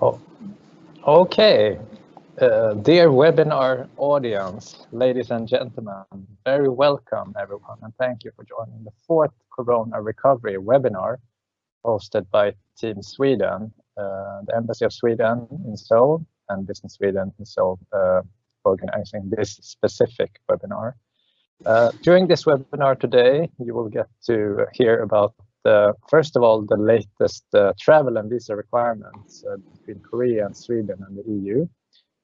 Oh, okay. Dear webinar audience, ladies and gentlemen, very welcome everyone, and thank you for joining the fourth Corona Recovery webinar hosted by Team Sweden, the Embassy of Sweden in Seoul and Business Sweden in Seoul organizing this specific webinar. During this webinar today, you will get to hear about first of all, the latest travel and visa requirements between Korea and Sweden and the EU,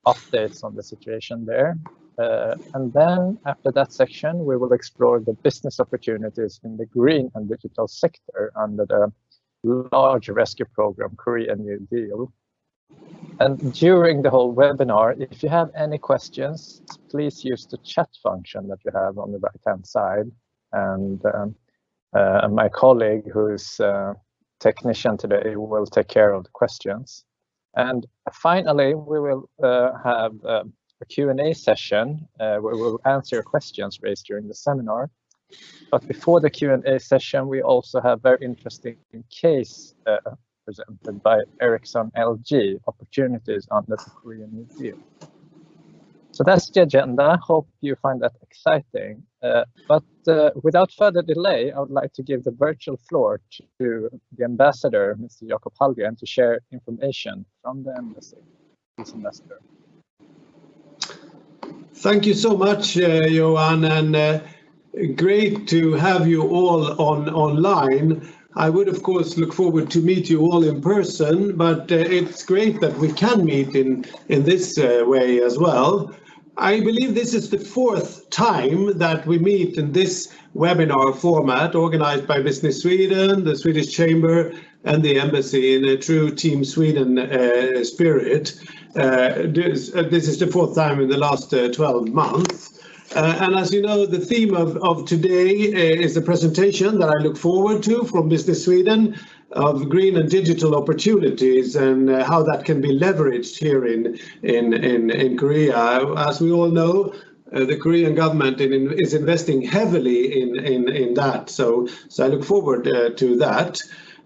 updates on the situation there. And then after that section, we will explore the business opportunities in the green and digital sector under the large rescue program, Korea New Deal. And during the whole webinar, if you have any questions, please use the chat function that you have on the right-hand side. And my colleague, who's technician today, will take care of the questions. And finally, we will have a Q&A session where we'll answer questions raised during the seminar. But before the Q&A session, we also have very interesting case presented by Ericsson LG, Opportunities under the Korean New Deal. So that's the agenda. Hope you find that exciting. But without further delay, I would like to give the virtual floor to the ambassador, Mr. Jakob Hallgren, to share information from the embassy. Please, ambassador. Thank you so much, Johan, and great to have you all online. I would, of course, look forward to meet you all in person, but it's great that we can meet in this way as well. I believe this is the fourth time that we meet in this webinar format organized by Business Sweden, the Swedish Chamber and the Embassy in a true Team Sweden spirit. This is the fourth time in the last 12 months. And as you know, the theme of today is a presentation that I look forward to from Business Sweden of green and digital opportunities and how that can be leveraged here in Korea. As we all know, the Korean government is investing heavily in that. So I look forward to that.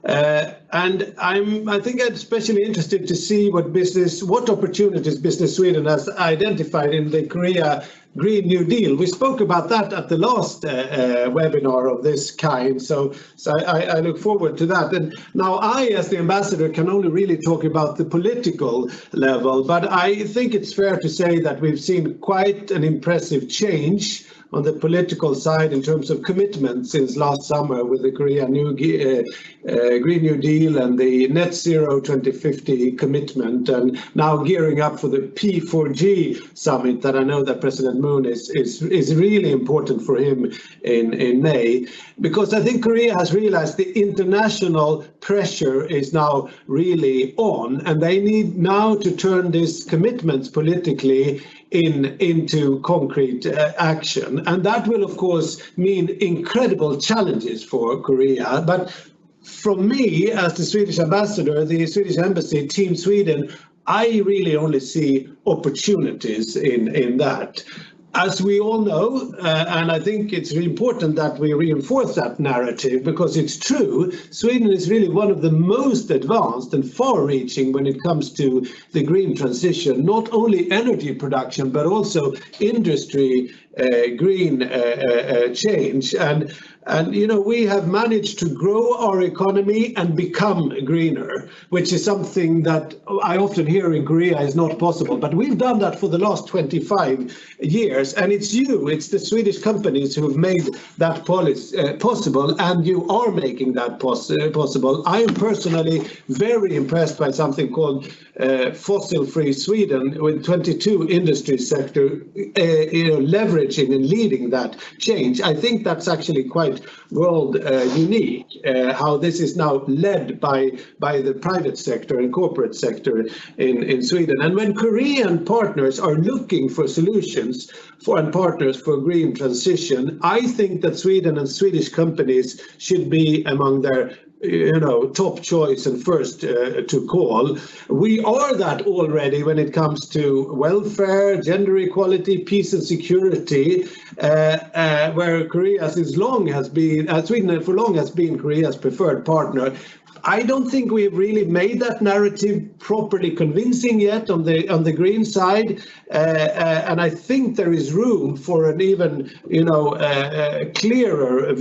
And I think I'm especially interested to see what opportunities Business Sweden has identified in the Korea Green New Deal. We spoke about that at the last webinar of this kind, so I look forward to that. And now I, as the ambassador, can only really talk about the political level, but I think it's fair to say that we've seen quite an impressive change on the political side in terms of commitment since last summer with the Korea Green New Deal and the Net Zero 2050 commitment, and now gearing up for the P4G summit that I know that President Moon is really important for him in May, because I think Korea has realized the international pressure is now really on, and they need now to turn these commitments politically into concrete action. And that will, of course, mean incredible challenges for Korea. But from me, as the Swedish ambassador, the Swedish Embassy, Team Sweden, I really only see opportunities in that. As we all know, and I think it's really important that we reinforce that narrative because it's true, Sweden is really one of the most advanced and far-reaching when it comes to the green transition, not only energy production, but also industry green change. And you know, we have managed to grow our economy and become greener, which is something that I often hear in Korea is not possible. But we've done that for the last 25 years, and it's the Swedish companies who have made that possible, and you are making that possible. I am personally very impressed by something called Fossil-Free Sweden, with 22 industry sector leveraging and leading that change. I think that's actually quite world unique, how this is now led by the private sector and corporate sector in Sweden. And when Korean partners are looking for solutions and partners for green transition, I think that Sweden and Swedish companies should be among their top choice and first to call. We are that already when it comes to welfare, gender equality, peace and security, where Sweden for long has been Korea's preferred partner. I don't think we've really made that narrative properly convincing yet on the green side, and I think there is room for an even clearer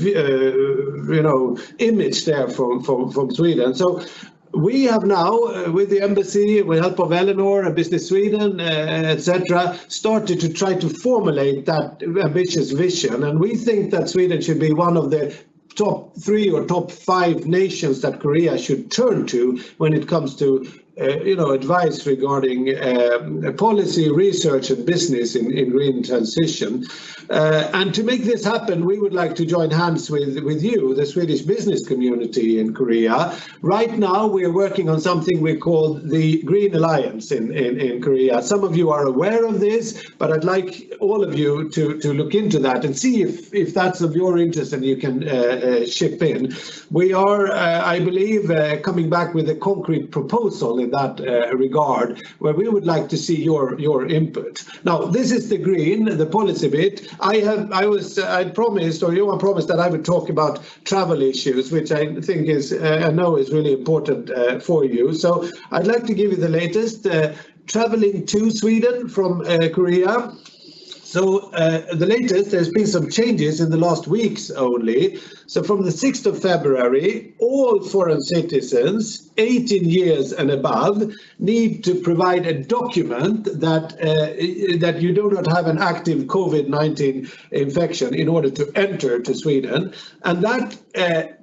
image there from Sweden. So we have now, with the embassy, with help of Eleanor and Business Sweden, etc., started to try to formulate that ambitious vision, and we think that Sweden should be one of the top 3 or top 5 nations that Korea should turn to when it comes to advice regarding policy, research and business in green transition. And to make this happen, we would like to join hands with you, the Swedish business community in Korea. Right now, we are working on something we call the Green Alliance in Korea. Some of you are aware of this, but I'd like all of you to look into that and see if that's of your interest and you can chip in. We are, I believe, coming back with a concrete proposal in that regard, where we would like to see your input. Now, this is the green, the policy bit. I promised, or Johan promised, that I would talk about travel issues, which I think I know is really important for you. So I'd like to give you the latest. Traveling to Sweden from Korea. So the latest, there's been some changes in the last weeks only. So from the 6th of February, all foreign citizens 18 years and above need to provide a document that you do not have an active COVID-19 infection in order to enter to Sweden. And that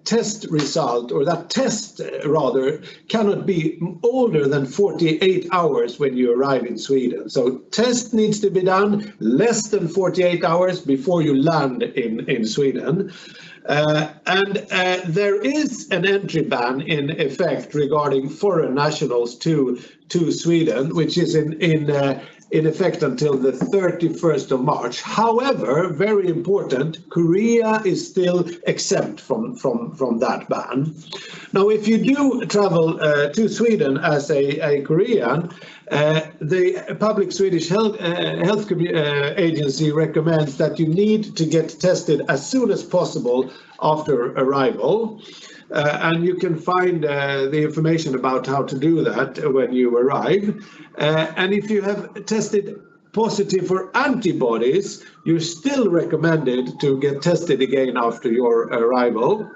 test result, or that test rather, cannot be older than 48 hours when you arrive in Sweden. So test needs to be done less than 48 hours before you land in Sweden. And there is an entry ban in effect regarding foreign nationals to Sweden, which is in effect until the 31st of March. However, very important, Korea is still exempt from that ban. Now, if you do travel to Sweden as a Korean, the public Swedish health agency recommends that you need to get tested as soon as possible after arrival. And you can find the information about how to do that when you arrive. And if you have tested positive for antibodies, you're still recommended to get tested again after your arrival.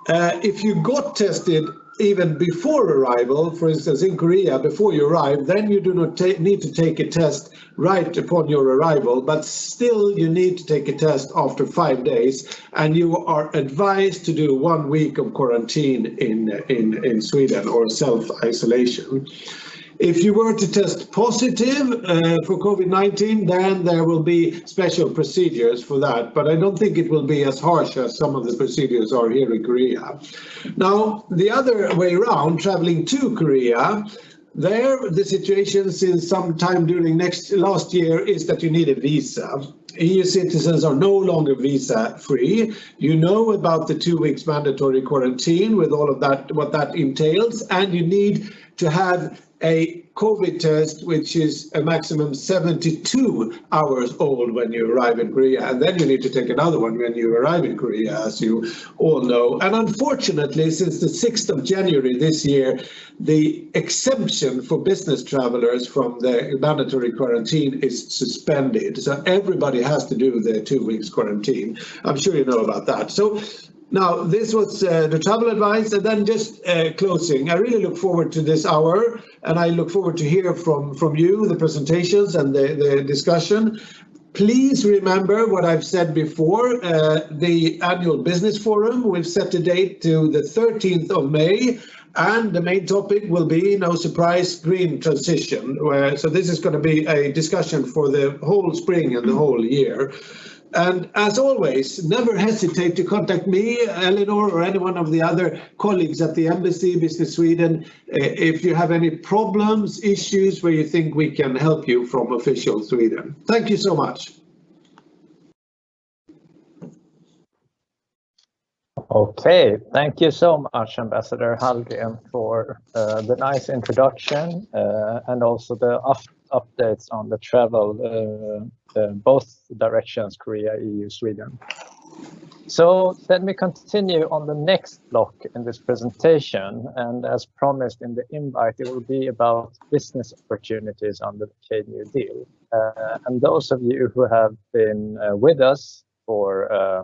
If you got tested even before arrival, for instance in Korea, before you arrive, then you do not need to take a test right upon your arrival, but still you need to take a test after 5 days, and you are advised to do 1 week of quarantine in Sweden, or self-isolation. If you were to test positive for COVID-19, then there will be special procedures for that, but I don't think it will be as harsh as some of the procedures are here in Korea. Now, the other way around, traveling to Korea, there the situation since some time during last year is that you need a visa. EU citizens are no longer visa free. You know about the 2 weeks mandatory quarantine with all of that, what that entails, and you need to have a COVID test, which is a maximum 72 hours old when you arrive in Korea. And then you need to take another one when you arrive in Korea, as you all know. And unfortunately, since the 6th of January this year, the exemption for business travelers from the mandatory quarantine is suspended. So everybody has to do the 2 weeks quarantine. I'm sure you know about that. So now, this was the travel advice, and then just closing. I really look forward to this hour, and I look forward to hear from you, the presentations and the discussion. Please remember what I've said before, the annual business forum. We've set a date to the 13th of May, and the main topic will be, no surprise, green transition. So this is going to be a discussion for the whole spring and the whole year. And as always, never hesitate to contact me, Eleanor, or any one of the other colleagues at the Embassy, Business Sweden, if you have any problems, issues where you think we can help you from official Sweden. Thank you so much. Okay, thank you so much, Ambassador Hallgren, for the nice introduction and also the updates on the travel, both directions, Korea, EU, Sweden. So then we continue on the next block in this presentation, and as promised in the invite, it will be about business opportunities under the K-New Deal. And those of you who have been with us for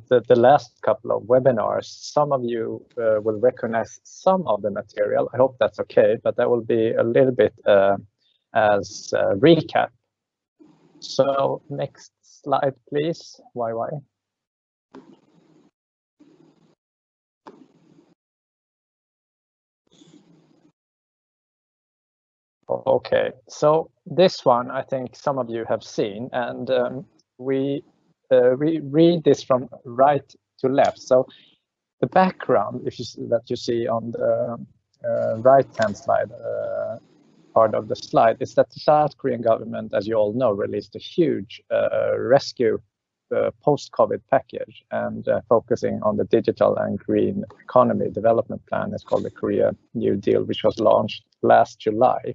the last couple of webinars, some of you will recognize some of the material. I hope that's okay, but that will be a little bit as a recap. So next slide, please, YY. Okay, so this one I think some of you have seen, and we read this from right to left. So the background, that you see on the right-hand slide part of the slide, is that the South Korean government, as you all know, released a huge rescue post-COVID package, and focusing on the digital and green economy development plan. It's called the Korea New Deal, which was launched last July.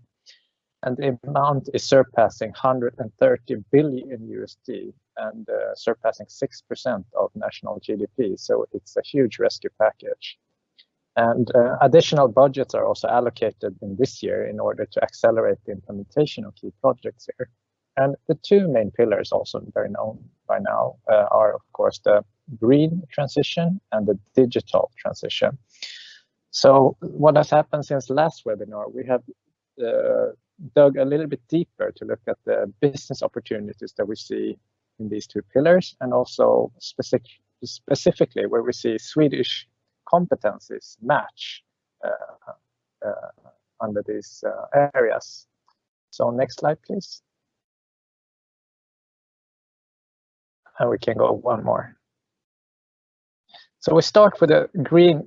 And the amount is surpassing 130 billion USD and surpassing 6% of national GDP. So it's a huge rescue package. And additional budgets are also allocated in this year in order to accelerate the implementation of key projects here. And the two main pillars, also very known by now, are of course the green transition and the digital transition. So what has happened since last webinar, we have dug a little bit deeper to look at the business opportunities that we see in these two pillars, and also specifically where we see Swedish competencies match under these areas. So next slide, please. And we can go one more. So we start with the green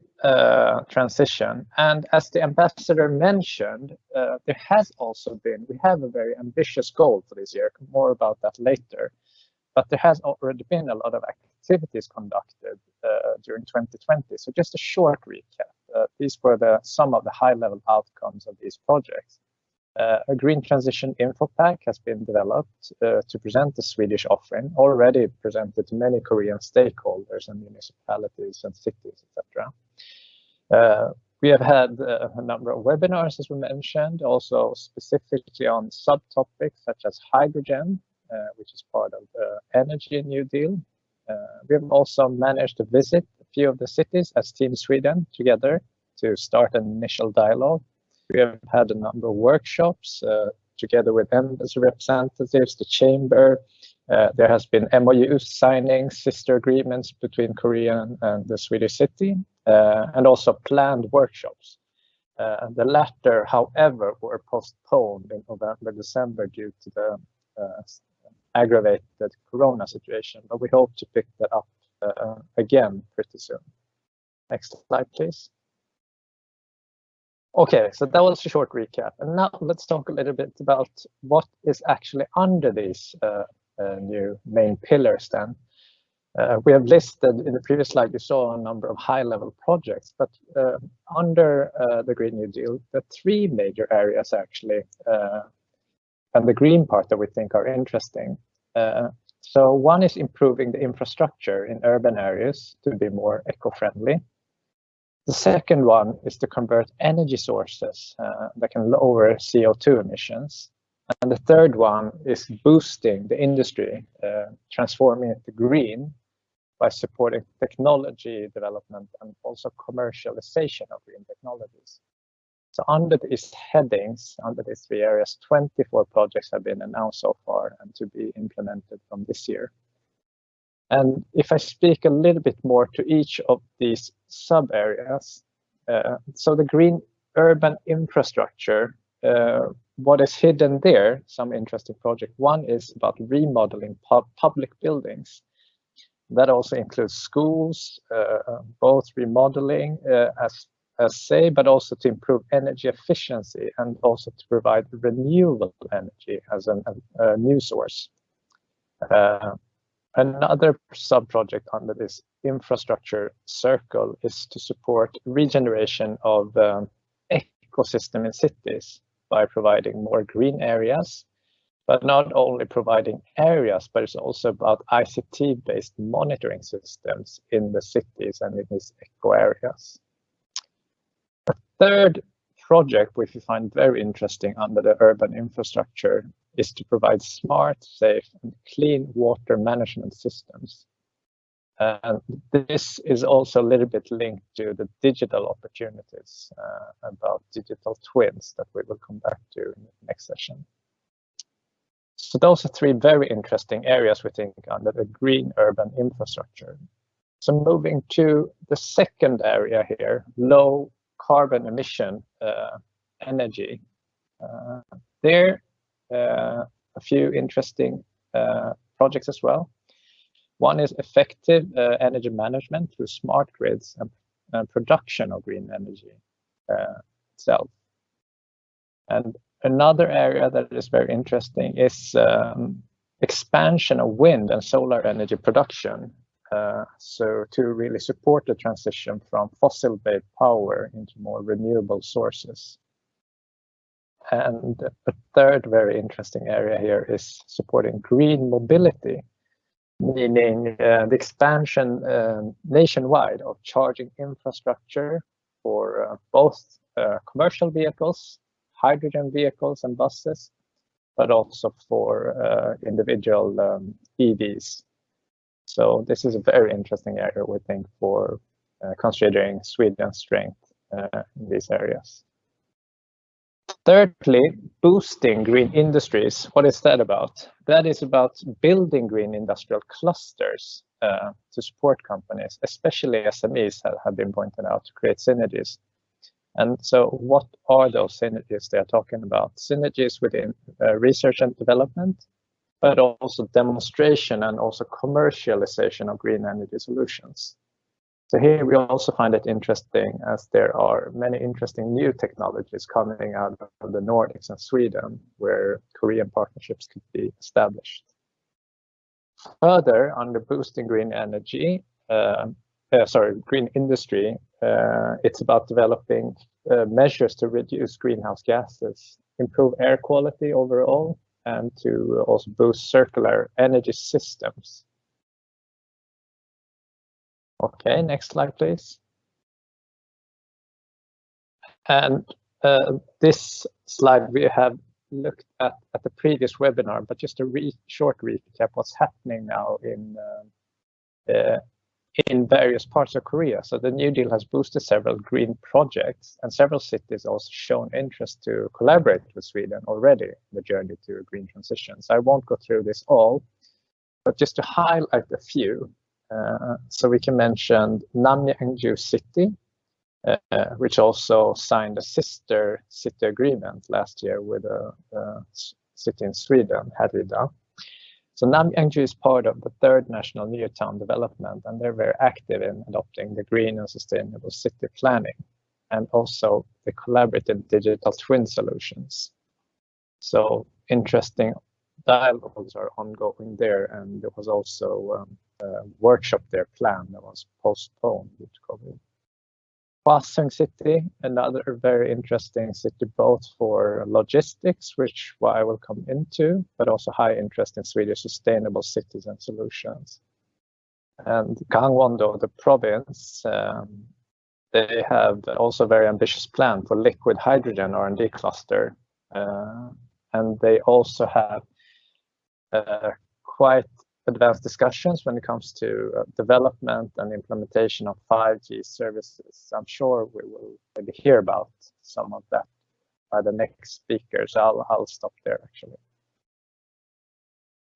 transition, and as the ambassador mentioned, there has also been, we have a very ambitious goal for this year, more about that later, but there has already been a lot of activities conducted during 2020. So just a short recap, these were some of the high-level outcomes of these projects. A green transition info pack has been developed to present the Swedish offering, already presented to many Korean stakeholders and municipalities and cities, etc. We have had a number of webinars, as we mentioned, also specifically on subtopics such as hydrogen, which is part of the Energy New Deal. We have also managed to visit a few of the cities as Team Sweden together to start an initial dialogue. We have had a number of workshops together with embassy representatives, the chamber. There has been MOU signings, sister agreements between Korea and the Swedish city, and also planned workshops. The latter, however, were postponed in November, December due to the aggravated corona situation, but we hope to pick that up again pretty soon. Next slide, please. Okay, so that was a short recap. And now let's talk a little bit about what is actually under these new main pillars then. We have listed in the previous slide, you saw a number of high-level projects, but under the Green New Deal, the three major areas actually, and the green part that we think are interesting. So one is improving the infrastructure in urban areas to be more eco-friendly. The second one is to convert energy sources that can lower CO2 emissions. And the third one is boosting the industry, transforming it to green by supporting technology development and also commercialization of green technologies. So under these headings, under these three areas, 24 projects have been announced so far and to be implemented from this year. And if I speak a little bit more to each of these sub-areas, so the green urban infrastructure, what is hidden there, some interesting project. One is about remodeling public buildings. That also includes schools, both remodeling as say, but also to improve energy efficiency and also to provide renewable energy as a new source. Another sub-project under this infrastructure circle is to support regeneration of ecosystem in cities by providing more green areas, but not only providing areas, but it's also about ICT-based monitoring systems in the cities and in these eco areas. A third project which we find very interesting under the urban infrastructure is to provide smart, safe, and clean water management systems. And this is also a little bit linked to the digital opportunities about digital twins that we will come back to in the next session. So those are three very interesting areas we think under the green urban infrastructure. So moving to the second area here, low carbon emission energy. There are a few interesting projects as well. One is effective energy management through smart grids and production of green energy itself. And another area that is very interesting is expansion of wind and solar energy production. So to really support the transition from fossil-based power into more renewable sources. And a third very interesting area here is supporting green mobility, meaning the expansion nationwide of charging infrastructure for both commercial vehicles, hydrogen vehicles and buses, but also for individual EVs. So this is a very interesting area, we think, for considering Sweden's strength in these areas. Thirdly, boosting green industries. What is that about? That is about building green industrial clusters to support companies, especially SMEs have been pointed out, to create synergies. And so what are those synergies they are talking about? Synergies within research and development, but also demonstration and also commercialization of green energy solutions. So here we also find it interesting as there are many interesting new technologies coming out of the Nordics and Sweden where Korean partnerships could be established. Further, under boosting green energy, green industry, it's about developing measures to reduce greenhouse gases, improve air quality overall, and to also boost circular energy systems. Okay, next slide, please. And this slide we have looked at the previous webinar, but just a short recap what's happening now in various parts of Korea. So the New Deal has boosted several green projects, and several cities also shown interest to collaborate with Sweden already in the journey to a green transition. So I won't go through this all, but just to highlight a few. So we can mention Namyangju City, which also signed a sister city agreement last year with a city in Sweden, Härryda. So Namyangju is part of the third national new town development, and they're very active in adopting the green and sustainable city planning, and also the collaborative digital twin solutions. So interesting dialogues are ongoing there, and there was also a workshop there planned that was postponed due to COVID. Hwaseong City, another very interesting city, both for logistics, which I will come into, but also high interest in Swedish sustainable cities and solutions. And Gangwon-do, the province, they have also a very ambitious plan for liquid hydrogen R&D cluster. And they also have quite advanced discussions when it comes to development and implementation of 5G services. I'm sure we will maybe hear about some of that by the next speakers. I'll stop there actually.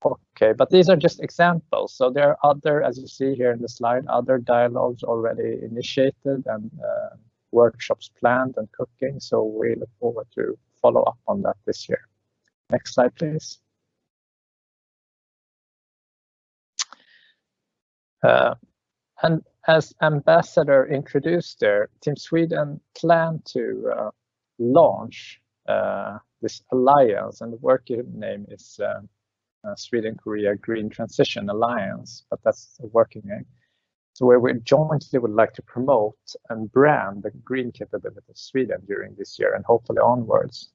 Okay, but these are just examples. So there are other, as you see here in the slide, other dialogues already initiated and workshops planned and cooking. So we look forward to follow up on that this year. Next slide, please. And as Ambassador introduced there, Team Sweden planned to launch this alliance, and the working name is Sweden-Korea Green Transition Alliance, but that's a working name. So where we jointly would like to promote and brand the green capability of Sweden during this year and hopefully onwards.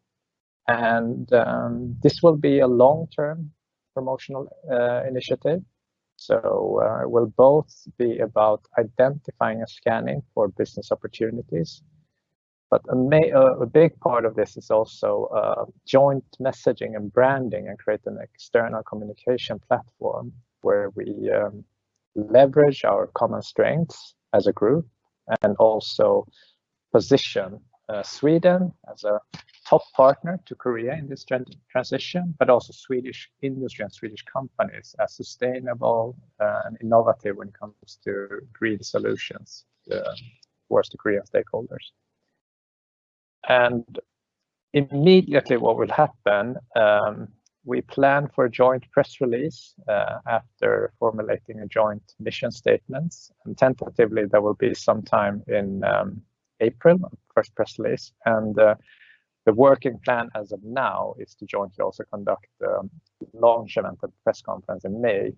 And this will be a long-term promotional initiative. So it will both be about identifying and scanning for business opportunities, but a big part of this is also joint messaging and branding, and create an external communication platform where we leverage our common strengths as a group, and also position Sweden as a top partner to Korea in this transition, but also Swedish industry and Swedish companies as sustainable and innovative when it comes to green solutions towards the Korean stakeholders. And immediately what will happen, we plan for a joint press release after formulating a joint mission statements, and tentatively there will be sometime in April, first press release. And the working plan as of now is to jointly also conduct a launch event and press conference in May,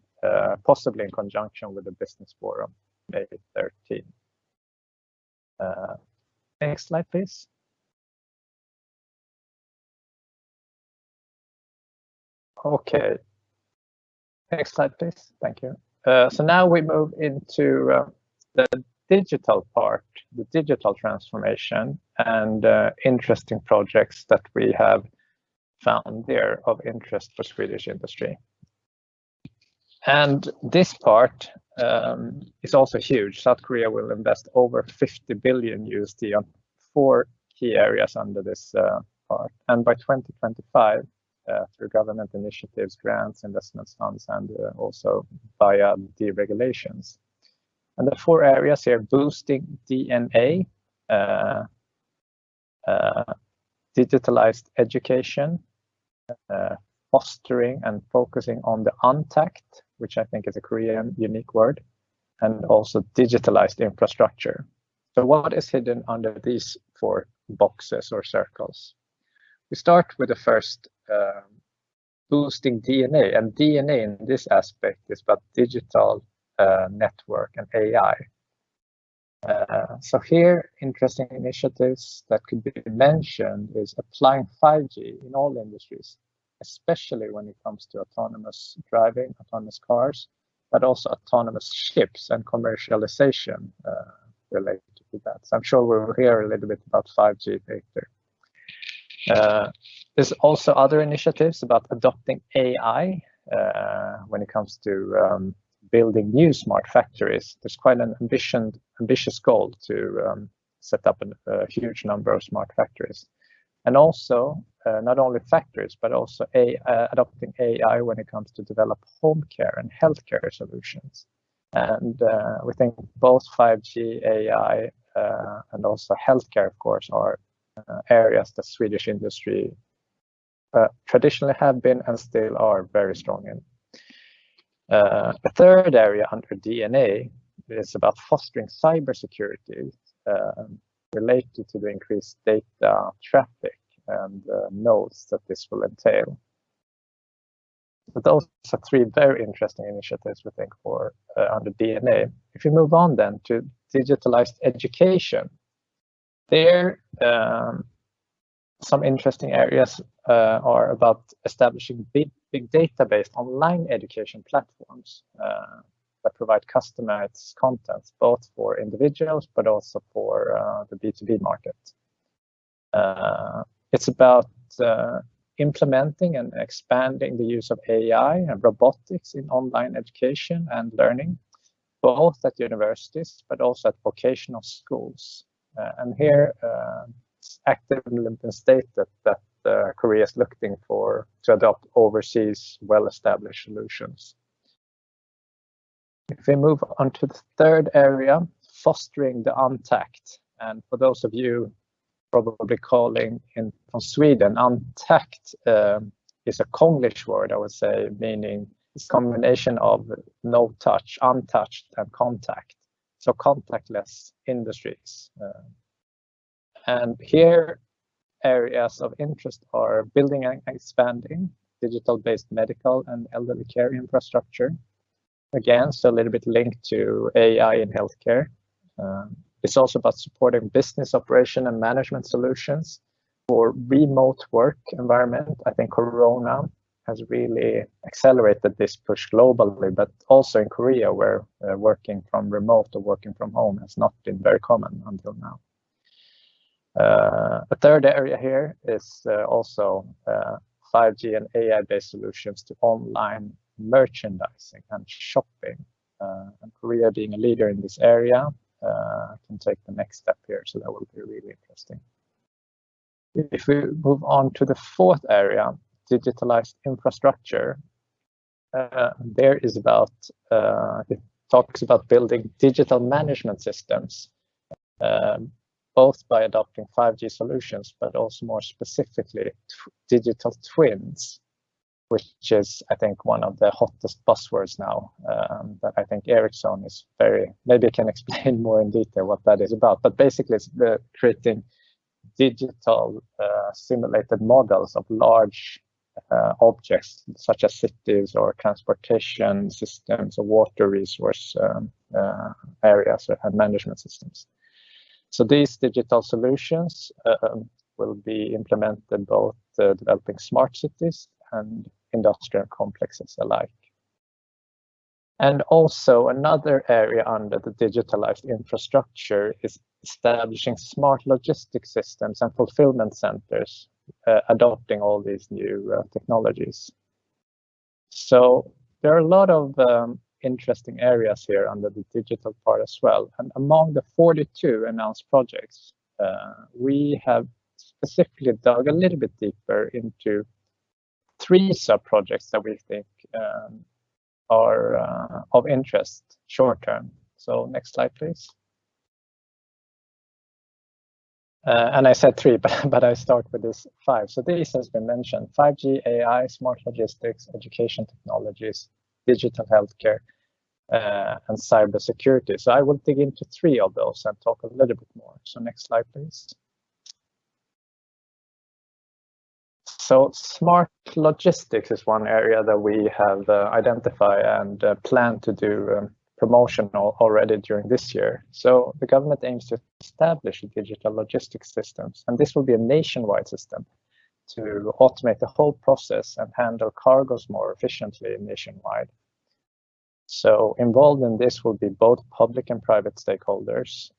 possibly in conjunction with the Business Forum, May 13. Next slide, please. Okay. Next slide, please. Thank you. So now we move into the digital part, the digital transformation, and interesting projects that we have found there of interest for Swedish industry. And this part is also huge. South Korea will invest over 50 billion USD on 4 key areas under this part. And by 2025, through government initiatives, grants, investment funds, and also via deregulations. And the 4 areas here: boosting DNA, digitalized education, fostering and focusing on the untact, which I think is a Korean unique word, and also digitalized infrastructure. So what is hidden under these 4 boxes or circles? We start with the first, boosting DNA, and DNA in this aspect is about digital network and AI. So here, interesting initiatives that could be mentioned is applying 5G in all industries, especially when it comes to autonomous driving, autonomous cars, but also autonomous ships and commercialization related to that. So I'm sure we'll hear a little bit about 5G later. There's also other initiatives about adopting AI when it comes to building new smart factories. There's quite an ambitious goal to set up a huge number of smart factories. And also, not only factories, but also adopting AI when it comes to develop home care and healthcare solutions. And we think both 5G, AI, and also healthcare, of course, are areas that Swedish industry traditionally have been and still are very strong in. A third area under DNA is about fostering cybersecurity related to the increased data traffic and nodes that this will entail. But those are 3 very interesting initiatives, we think, for under DNA. If you move on then to digitalized education, there some interesting areas are about establishing big data-based online education platforms that provide customized content, both for individuals, but also for the B2B market. It's about implementing and expanding the use of AI and robotics in online education and learning, both at universities, but also at vocational schools. And here, it's actively been stated that Korea is looking to adopt overseas well-established solutions. If we move on to the third area, fostering the untact, and for those of you probably calling in from Sweden, untact is a Konglish word, I would say, meaning it's a combination of no touch, untouched, and contact. So contactless industries. And here, areas of interest are building and expanding digital-based medical and elderly care infrastructure. Again, so a little bit linked to AI in healthcare. It's also about supporting business operation and management solutions for remote work environment, I think Corona has really accelerated this push globally, but also in Korea, where working from remote or working from home has not been very common until now. A third area here is also 5G and AI-based solutions to online merchandising and shopping. And Korea, being a leader in this area, can take the next step here, so that will be really interesting. If we move on to the fourth area, digitalized infrastructure, there is about, it talks about building digital management systems, both by adopting 5G solutions, but also more specifically digital twins, which is, I think, one of the hottest buzzwords now, that I think Ericsson is maybe can explain more in detail what that is about. But basically, it's creating digital simulated models of large objects, such as cities or transportation systems or water resource areas and management systems. So these digital solutions will be implemented both developing smart cities and industrial complexes alike. And also another area under the digitalized infrastructure is establishing smart logistics systems and fulfillment centers, adopting all these new technologies. So there are a lot of interesting areas here under the digital part as well. And among the 42 announced projects, we have specifically dug a little bit deeper into 3 sub-projects that we think are of interest short term. So next slide, please. And I said 3, but I start with this 5. So this has been mentioned: 5G, AI, smart logistics, education technologies, digital healthcare, and cybersecurity. So I will dig into 3 of those and talk a little bit more. So next slide, please. So smart logistics is one area that we have identified and plan to do promotion already during this year. So the government aims to establish digital logistics systems, and this will be a nationwide system to automate the whole process and handle cargoes more efficiently nationwide. So involved in this will be both public and private stakeholders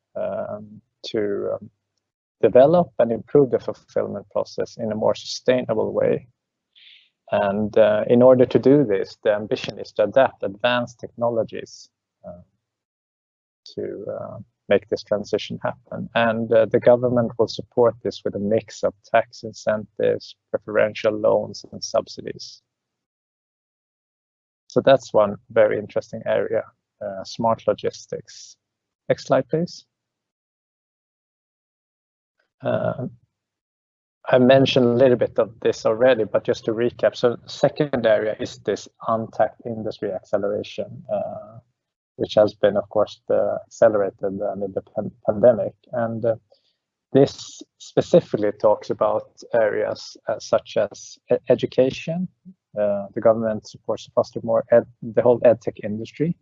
to develop and improve the fulfillment process in a more sustainable way. And in order to do this, the ambition is to adapt advanced technologies to make this transition happen. And the government will support this with a mix of tax incentives, preferential loans, and subsidies. So that's one very interesting area, smart logistics. Next slide, please. I mentioned a little bit of this already, but just to recap, so the second area is this untapped industry acceleration, which has been, of course, accelerated amid the pandemic. And this specifically talks about areas such as education. The government supports to foster more the whole edtech industry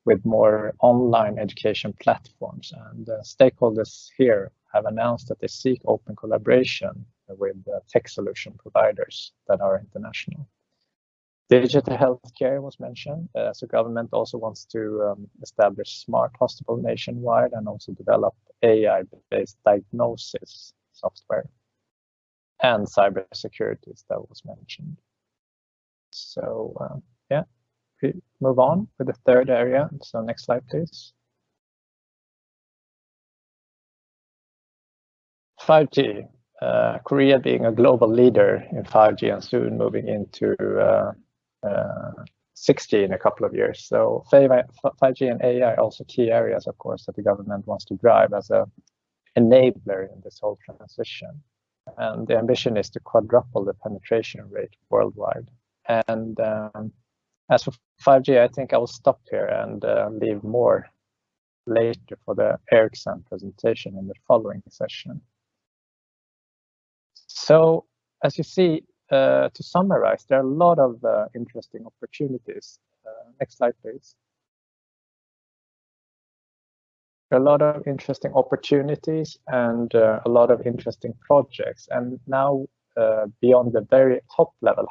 with more online education platforms. And stakeholders here have announced that they seek open collaboration with tech solution providers that are international. Digital healthcare was mentioned. So government also wants to establish smart hospital nationwide and also develop AI-based diagnosis software, and cybersecurity that was mentioned. So yeah, we move on with the third area. So next slide, please. 5G. Korea being a global leader in 5G and soon moving into 6G in a couple of years. So 5G and AI are also key areas, of course, that the government wants to drive as an enabler in this whole transition. And the ambition is to quadruple the penetration rate worldwide. And as for 5G, I think I will stop here and leave more later for the Ericsson presentation in the following session. So as you see, to summarize, there are a lot of interesting opportunities. Next slide, please. a lot of interesting opportunities and a lot of interesting projects. And now, beyond the very top level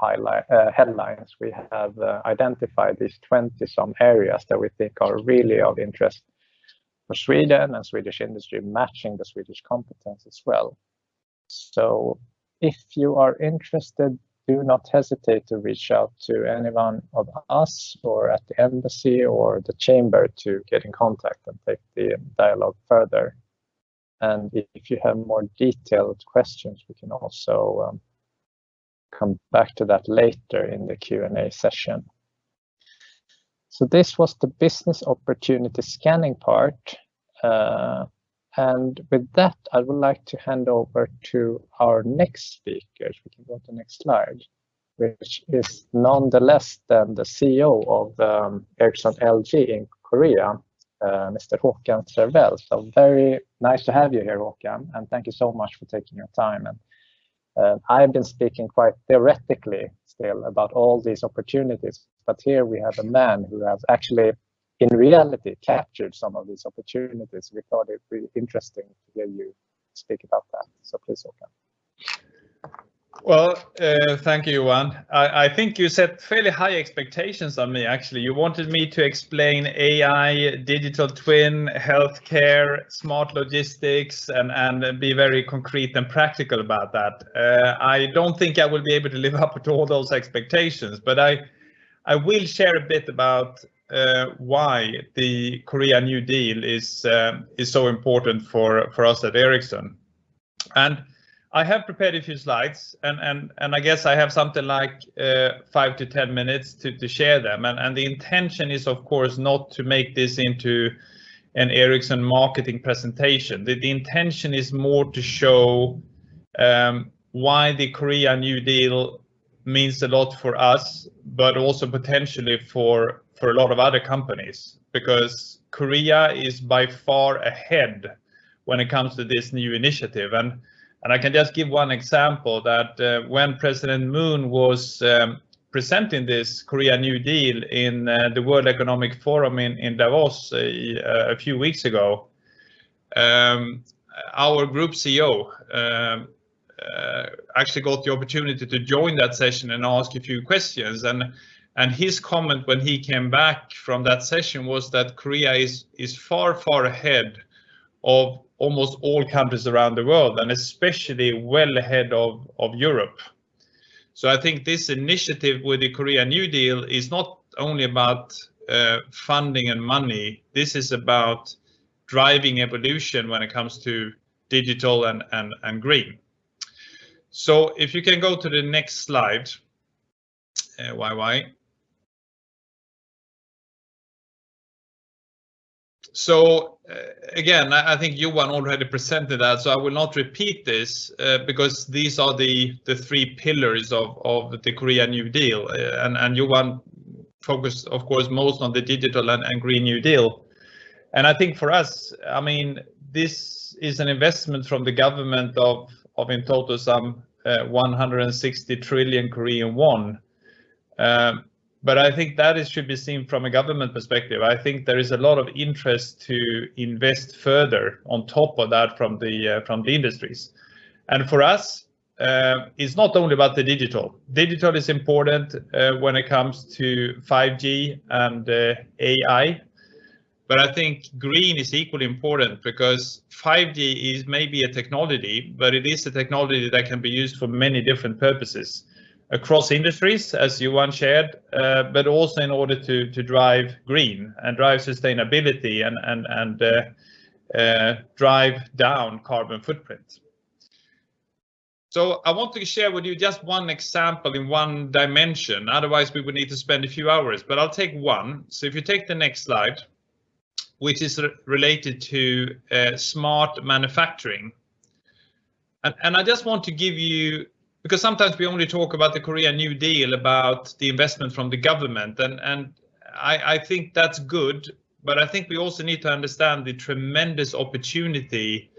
headlines, we have identified these 20-some areas that we think are really of interest for Sweden and Swedish industry, matching the Swedish competence as well. So if you are interested, do not hesitate to reach out to anyone of us or at the embassy or the chamber to get in contact and take the dialogue further. And if you have more detailed questions, we can also come back to that later in the Q&A session. So this was the business opportunity scanning part. And with that, I would like to hand over to our next speakers. We can go to the next slide, which is nonetheless then the CEO of Ericsson LG in Korea, Mr. Håkan Servell. So very nice to have you here, Håkan, and thank you so much for taking your time. And I've been speaking quite theoretically still about all these opportunities, but here we have a man who has actually in reality captured some of these opportunities. We thought it would be interesting to hear you speak about that. So please, Håkan. Well, thank you, Johan. I think you set fairly high expectations on me, actually. You wanted me to explain AI, digital twin, healthcare, smart logistics, and be very concrete and practical about that. I don't think I will be able to live up to all those expectations, but I will share a bit about why the Korea New Deal is so important for us at Ericsson. And I have prepared a few slides, and I guess I have something like 5 to 10 minutes to share them. And the intention is, of course, not to make this into an Ericsson marketing presentation. The intention is more to show why the Korea New Deal means a lot for us, but also potentially for a lot of other companies, because Korea is by far ahead when it comes to this new initiative. And I can just give one example that when President Moon was presenting this Korea New Deal in the World Economic Forum in Davos a few weeks ago, our group CEO actually got the opportunity to join that session and ask a few questions. And his comment when he came back from that session was that Korea is far ahead of almost all countries around the world, and especially well ahead of Europe. So I think this initiative with the Korea New Deal is not only about funding and money. This is about driving evolution when it comes to digital and green. So if you can go to the next slide, YY. So again, I think Johan already presented that, so I will not repeat this because these are the 3 pillars of the Korea New Deal, and Johan focused, of course, most on the digital and Green New Deal. And I think for us, I mean, this is an investment from the government of in total some 160 trillion Korean won. But I think that should be seen from a government perspective. I think there is a lot of interest to invest further on top of that from the industries. And for us, it's not only about the digital. Digital is important when it comes to 5G and AI. But I think green is equally important because 5G is maybe a technology, but it is a technology that can be used for many different purposes across industries, as Johan shared, but also in order to drive green and drive sustainability and drive down carbon footprint. So I want to share with you just one example in one dimension. Otherwise, we would need to spend a few hours, but I'll take one. So if you take the next slide, which is related to smart manufacturing. And I just want to give you, because sometimes we only talk about the Korea New Deal, about the investment from the government, and I think that's good, but I think we also need to understand the tremendous opportunity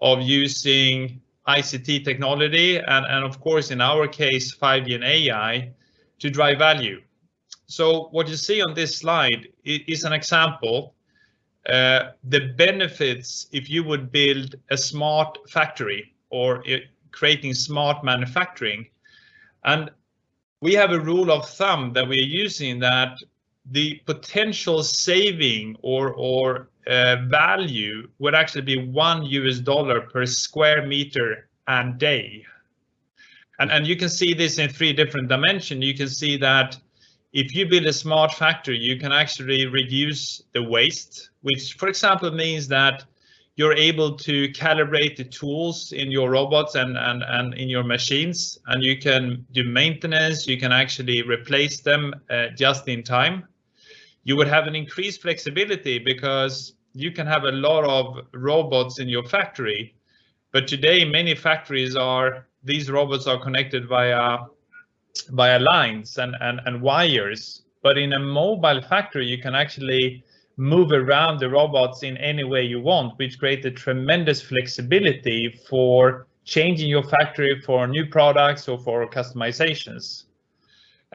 of using ICT technology and of course in our case 5G and AI to drive value. So what you see on this slide is an example the benefits if you would build a smart factory or creating smart manufacturing. And we have a rule of thumb that we're using, that the potential saving or value would actually be $1 per square meter and day. And you can see this in 3 different dimensions. You can see that if you build a smart factory, you can actually reduce the waste, which, for example, means that you're able to calibrate the tools in your robots and in your machines, and you can do maintenance. You can actually replace them just in time. You would have an increased flexibility because you can have a lot of robots in your factory. But today, many factories these robots are connected via lines and wires. But in a mobile factory, you can actually move around the robots in any way you want, which creates a tremendous flexibility for changing your factory for new products or for customizations.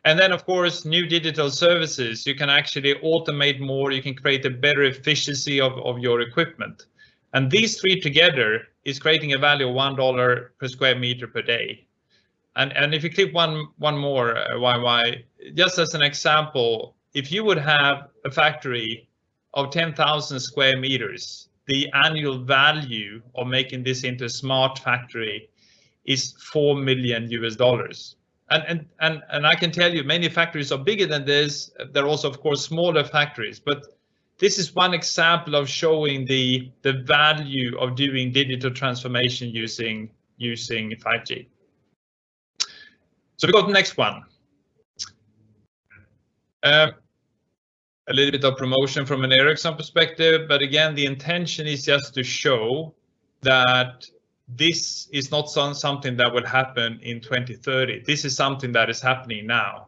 And then, of course, new digital services. You can actually automate more. You can create a better efficiency of your equipment. And these 3 together is creating a value of $1 per square meter per day. And if you click one more, YY, just as an example, if you would have a factory of 10,000 square meters, the annual value of making this into a smart factory is $4 million. And I can tell you, many factories are bigger than this. There are also, of course, smaller factories, but this is one example of showing the value of doing digital transformation using 5G. So we got the next one. A little bit of promotion from an Ericsson perspective, but again, the intention is just to show that this is not something that will happen in 2030. This is something that is happening now.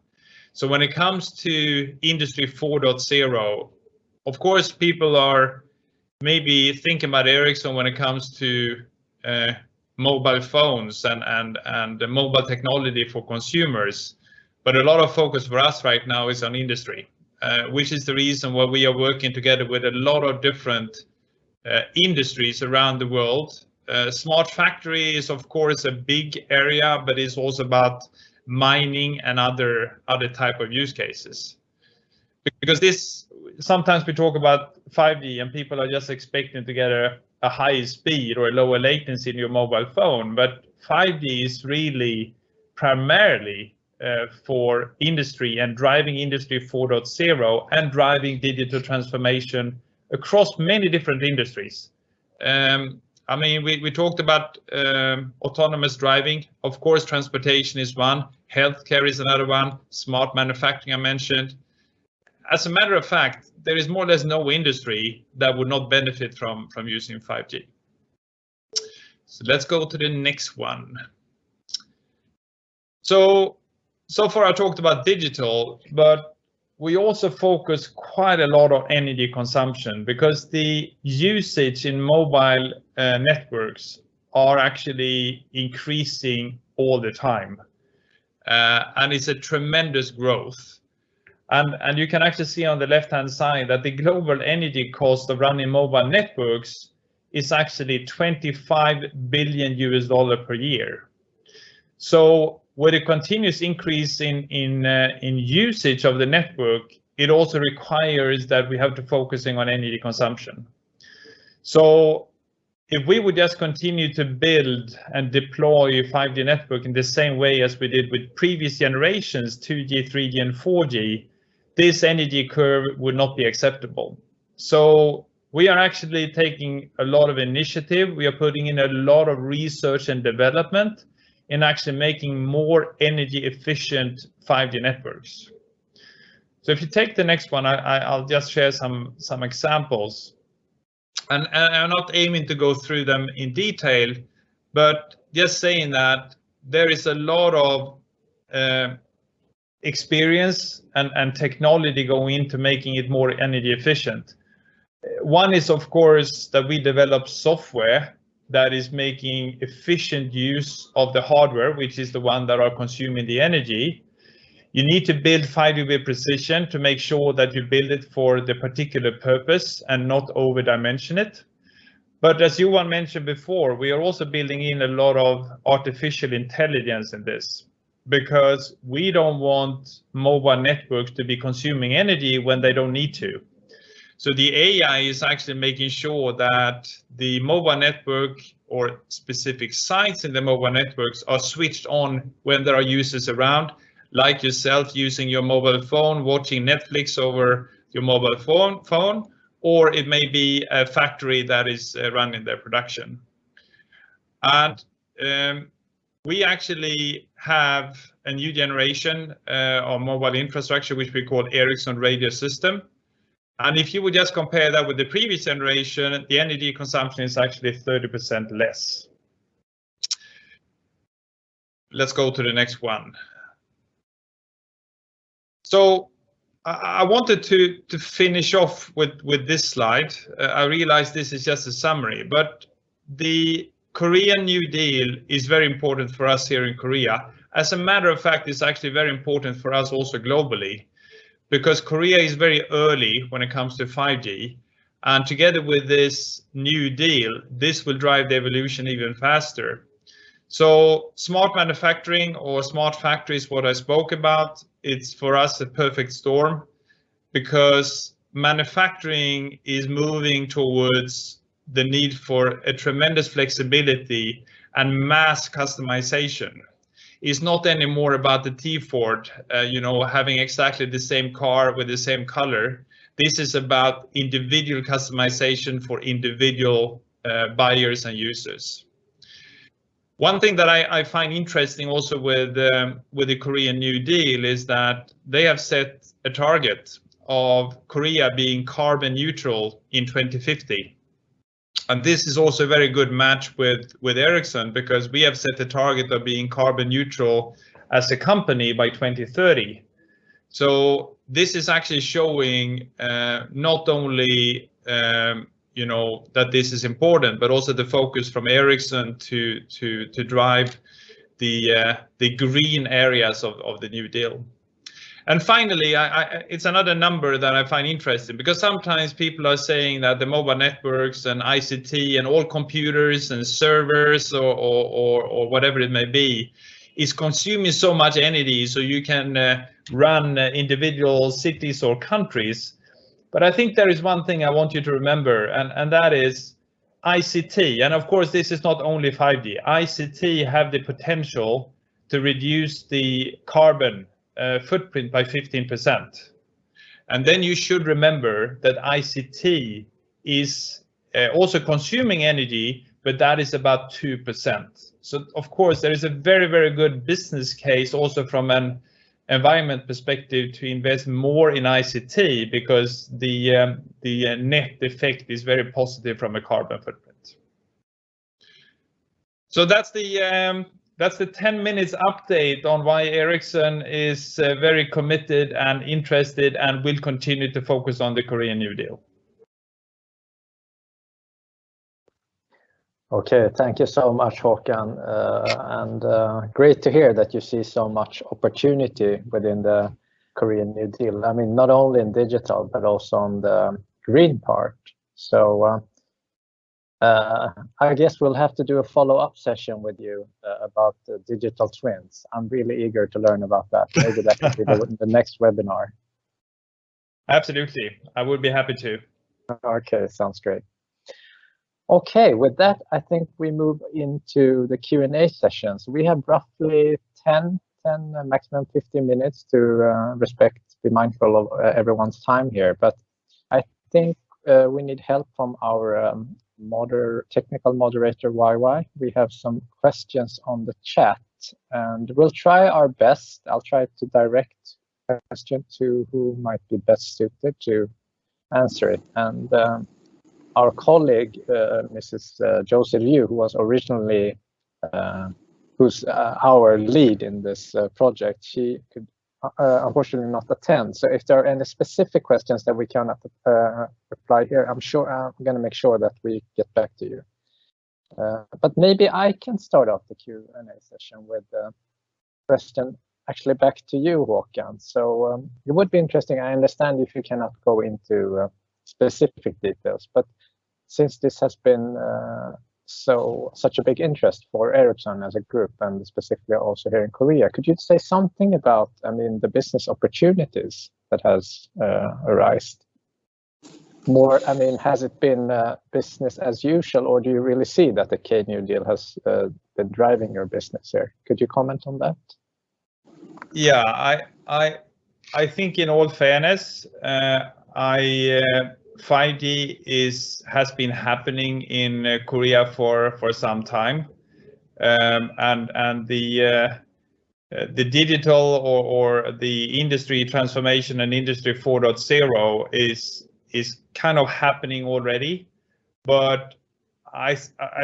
So when it comes to Industry 4.0, of course, people are maybe thinking about Ericsson when it comes to mobile phones and mobile technology for consumers. But a lot of focus for us right now is on industry, which is the reason why we are working together with a lot of different industries around the world. Smart factory is, of course, a big area, but it's also about mining and other type of use cases. Because this, sometimes we talk about 5G and people are just expecting to get a high speed or a lower latency in your mobile phone, but 5G is really primarily for industry and driving Industry 4.0 and driving digital transformation across many different industries. I mean, we talked about autonomous driving. Of course, transportation is one, healthcare is another one, smart manufacturing I mentioned. As a matter of fact, there is more or less no industry that would not benefit from using 5G. So let's go to the next one. So far I talked about digital, but we also focus quite a lot on energy consumption because the usage in mobile networks are actually increasing all the time. And it's a tremendous growth. And you can actually see on the left-hand side that the global energy cost of running mobile networks is actually $25 billion per year. So with a continuous increase in usage of the network, it also requires that we have to focusing on energy consumption. So if we would just continue to build and deploy 5G network in the same way as we did with previous generations, 2G, 3G, and 4G, this energy curve would not be acceptable. So we are actually taking a lot of initiative. We are putting in a lot of research and development in actually making more energy efficient 5G networks. So if you take the next one, I'll just share some examples. And I'm not aiming to go through them in detail, but just saying that there is a lot of experience and technology going into making it more energy efficient. One is, of course, that we develop software that is making efficient use of the hardware, which is the one that are consuming the energy. You need to build 5G with precision to make sure that you build it for the particular purpose and not over-dimension it. But as Johan mentioned before, we are also building in a lot of artificial intelligence in this, because we don't want mobile networks to be consuming energy when they don't need to. So the AI is actually making sure that the mobile network or specific sites in the mobile networks are switched on when there are users around, like yourself using your mobile phone, watching Netflix over your mobile phone, or it may be a factory that is running their production. And we actually have a new generation of mobile infrastructure, which we call Ericsson Radio System. And if you would just compare that with the previous generation, the energy consumption is actually 30% less. Let's go to the next one. So I wanted to finish off with this slide. I realize this is just a summary, but the Korean New Deal is very important for us here in Korea. As a matter of fact, it's actually very important for us also globally, because Korea is very early when it comes to 5G. And together with this New Deal, this will drive the evolution even faster. So smart manufacturing or smart factories, what I spoke about, it's for us a perfect storm, because manufacturing is moving towards the need for a tremendous flexibility and mass customization. It's not anymore about the T-Ford, having exactly the same car with the same color. This is about individual customization for individual buyers and users. One thing that I find interesting also with the Korean New Deal is that they have set a target of Korea being carbon neutral in 2050. And this is also a very good match with Ericsson, because we have set a target of being carbon neutral as a company by 2030. So this is actually showing not only that this is important, but also the focus from Ericsson to drive the green areas of the New Deal. And finally, it's another number that I find interesting, because sometimes people are saying that the mobile networks and ICT and all computers and servers or whatever it may be is consuming so much energy so you can run individual cities or countries. But I think there is one thing I want you to remember, and that is ICT. And of course, this is not only 5G. ICT have the potential to reduce the carbon footprint by 15%. And then you should remember that ICT is also consuming energy, but that is about 2%. So of course, there is a very, very good business case also from an environment perspective to invest more in ICT, because the net effect is very positive from a carbon footprint. So that's the 10 minutes update on why Ericsson is very committed and interested and will continue to focus on the Korean New Deal. Okay, thank you so much, Håkan. Great to hear that you see so much opportunity within the Korean New Deal. I mean, not only in digital, but also on the green part. So I guess we'll have to do a follow-up session with you about the digital twins. I'm really eager to learn about that. Maybe that could be the next webinar. Absolutely, I would be happy to. Okay, sounds great. Okay, with that, I think we move into the Q&A sessions. We have roughly 10, maximum 15 minutes to be mindful of everyone's time here. But I think we need help from our technical moderator, YY. We have some questions on the chat, and we'll try our best. I'll try to direct a question to who might be best suited to answer it. And our colleague, Mrs. Josie Ryu, who was originally who's our lead in this project, she could unfortunately not attend. So if there are any specific questions that we cannot reply here, I'm going to make sure that we get back to you. But maybe I can start off the Q&A session with a question actually back to you, Håkan. So it would be interesting. I understand if you cannot go into specific details, but since this has been such a big interest for Ericsson as a group, and specifically also here in Korea, could you say something about, the business opportunities that has arisen? More, has it been business as usual, or do you really see that the K-New deal has been driving your business here? Could you comment on that? Yeah, I think in all fairness, 5G has been happening in Korea for some time, and the digital or the industry transformation and Industry 4.0 is kind of happening already. But I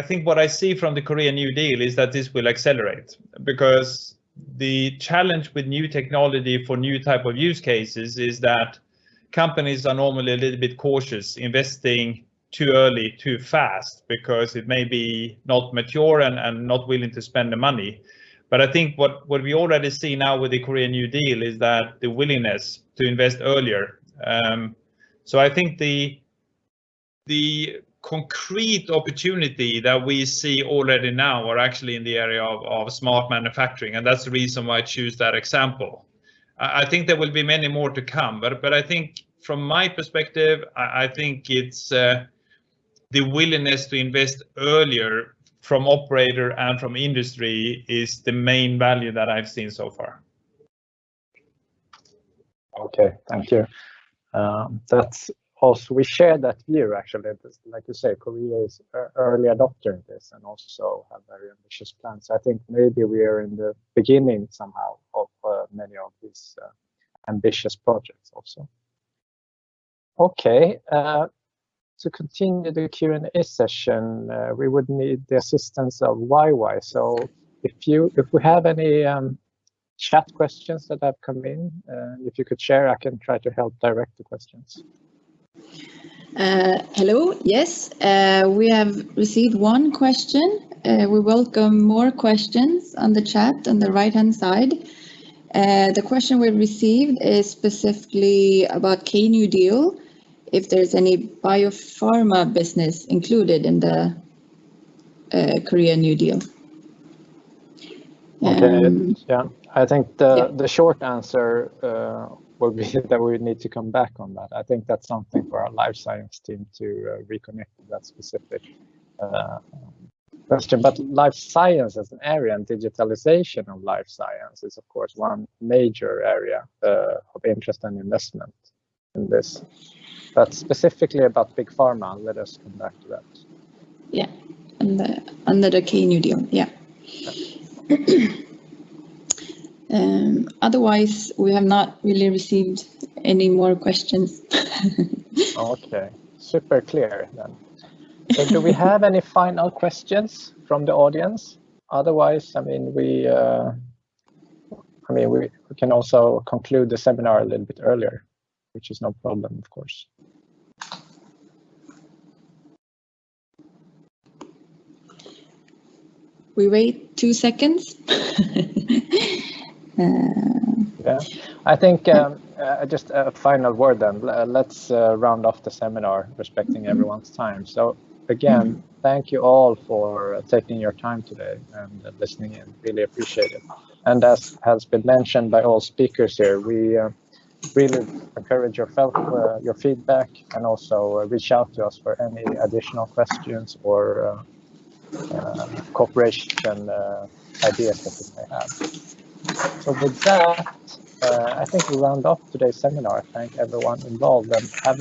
think what I see from the Korean New Deal is that this will accelerate, because the challenge with new technology for new type of use cases is that companies are normally a little bit cautious investing too early, too fast, because it may be not mature and not willing to spend the money. But I think what we already see now with the Korean New Deal is that the willingness to invest earlier. So I think the concrete opportunity that we see already now are actually in the area of smart manufacturing, and that's the reason why I choose that example. I think there will be many more to come, but I think from my perspective, I think it's the willingness to invest earlier from operator and from industry is the main value that I've seen so far. Okay, thank you. That's also, we share that view actually. Like you say, Korea is early adopter in this and also have very ambitious plans. I think maybe we are in the beginning somehow of many of these ambitious projects also. Okay, to continue the Q&A session, we would need the assistance of YY. So if we have any chat questions that have come in, if you could share, I can try to help direct the questions. Hello, yes, we have received one question. We welcome more questions on the chat on the right-hand side. The question we received is specifically about K-New Deal, if there's any biopharma business included in the Korean New Deal. Okay, yeah, I think the short answer will be that we need to come back on that. I think that's something for our life science team to reconnect with that specific question. But life science as an area and digitalization of life science is, of course, one major area of interest and investment in this. But specifically about big pharma, let us come back to that. Yeah, under the K-New Deal, yeah. Otherwise, we have not really received any more questions. Okay, super clear then. So do we have any final questions from the audience? Otherwise, we can also conclude the seminar a little bit earlier, which is no problem, of course. We wait 2 seconds. Yeah, I think just a final word then. Let's round off the seminar, respecting everyone's time. So again, thank you all for taking your time today and listening in. Really appreciate it. And as has been mentioned by all speakers here, we really encourage your feedback, and also reach out to us for any additional questions or cooperation ideas that you may have. So with that, I think we'll round off today's seminar. Thank everyone involved and have a